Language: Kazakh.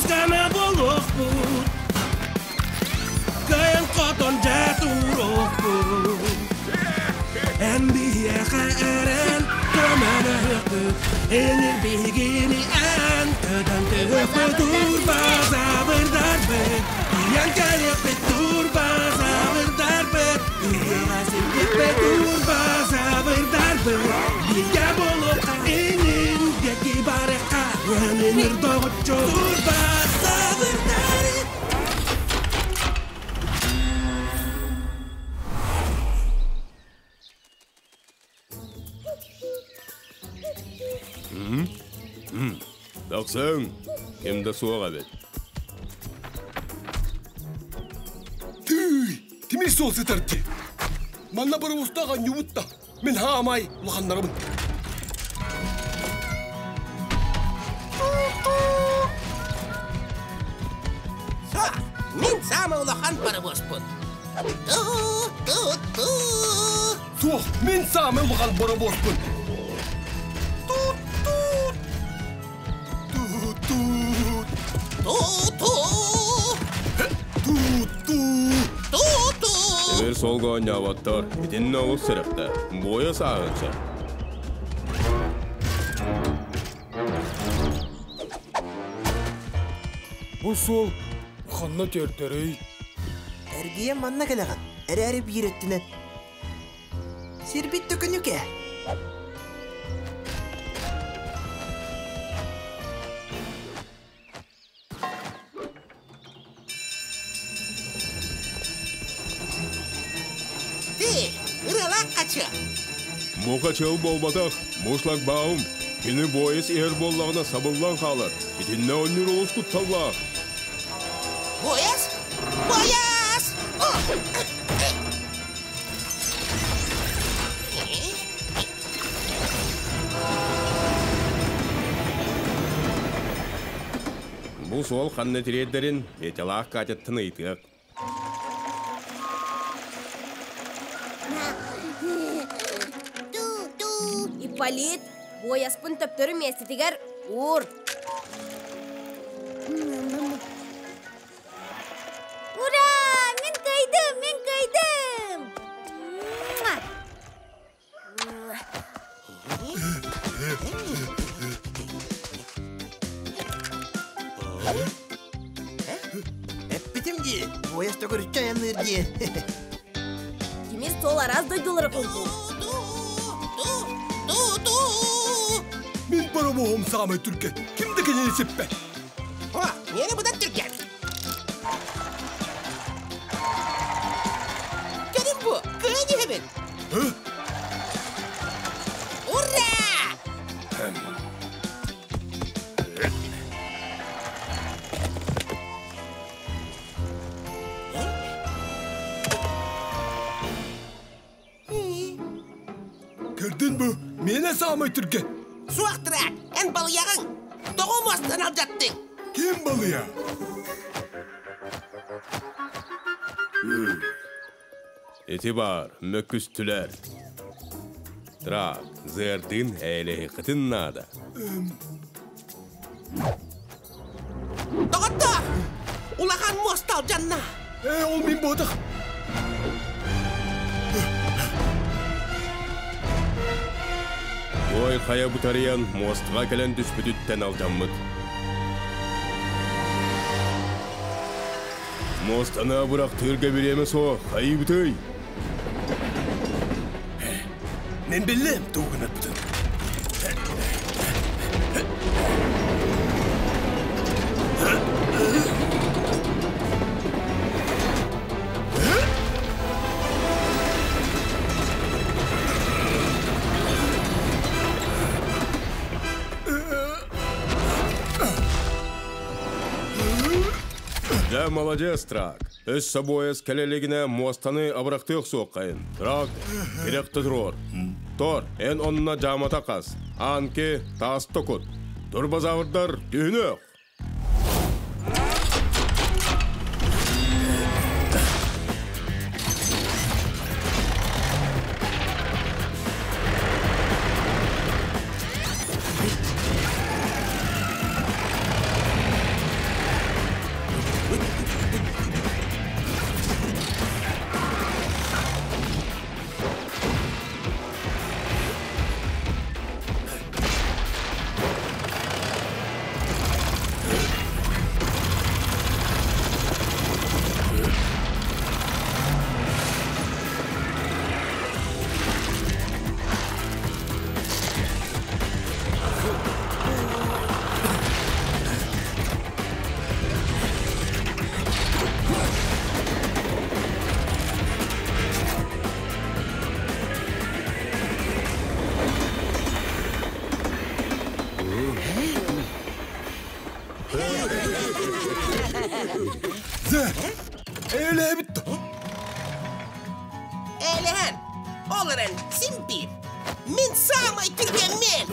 Düzgeme buluq bu Kayın koton jaturuq bu Enbiye xairen Tömene hıqtı Enir bilgini en Köden tühüqtü Turbaza bir darbet Yan kayıqtı turbaza bir darbet Yıgasın gitme turbaza bir darbet Bilge buluq enin Geki barıqa Yenir doğutçu Turbaza bir darbet Тақсаң, кемді суаға бет. Тимис сол сетарти. Манна бір ұстаған юбутта. Мен хамай ұлғандарымын. Мен самы ұлақан бары боспын. Соқ, мен самы ұлған бары боспын. Темір солға ойнаваттар, бітінін оғыз сырықты. Бойы сағынша. Бұл сол, қанна тертерей. Әргейе манна кәліған, әрі бейреттіні. Сербет түкінуке. Мұқа чыл болбатақ, мұшлақ бауым. Кені бойыз ер боллағына сабылған қалар. Бітініне өнер олыс құтталлақ. Boyas? Boyas! Бұл сол қанны тіреддерін етелақ қатеттіні етіғақ. Ипполит, Бояспын төптөрү местетигер ур. Ура! Мен кайдым! Әппетімде, Бояс төгірікке янырде. Кимиз сол араз дойдулары қолду. Мен бара боғым сағамай түрке. Кімді кенені сеппе? Мені бұдан түркен. Кәдім бұ, көне hemen. Ура! Gördün mü? Mene sağmay türke. Su aktırak, en balı yağın. Doğum aslan alacaktın. Kim balı ya? Eti бар, möküstüler. Trak, zırdın eyle hıkıtın nada. Doğatta! Ulakan most alacaksın. Olmayayım bu adak. Ой, қая бұтариян, мостыға кәлін түспүтіттен алжаммыд. Мостана бұрақ түрге беремі со, қайы бұтай. Men billim doğun öptün. Да, молодец, Трак. Өз собойыз кәлелегіне мостаны абырақтық соққайын. Трак, керекті тұрор. Тор, ән онына жамата қас. Анке тас тоқыт. Турбазавырдар дүйінік. Öyle bitti. Eğlehen. Olaran simpir. Men sağmay türgen men.